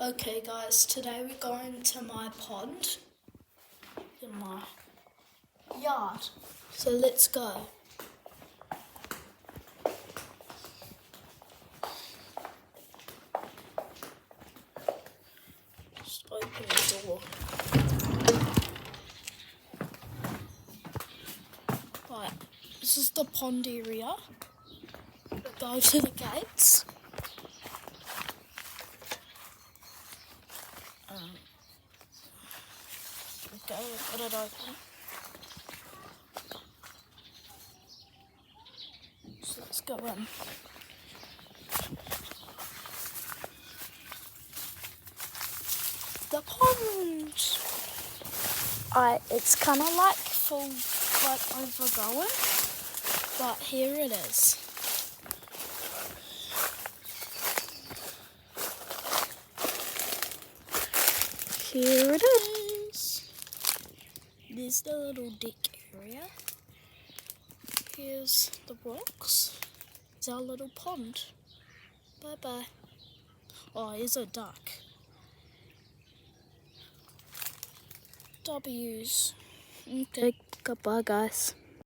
Okay guys, today we're going to my pond in my yard. So let's go. Just open the door. Right, this is the pond area. We'll go to the gates. Go and put it open. So let's go in. The pond. It's kind of like full, like overgrown, but here it is. Here it is. There's the little deck area. Here's the rocks. It's our little pond. Bye bye. Oh, here's a duck. W's. Okay, goodbye guys.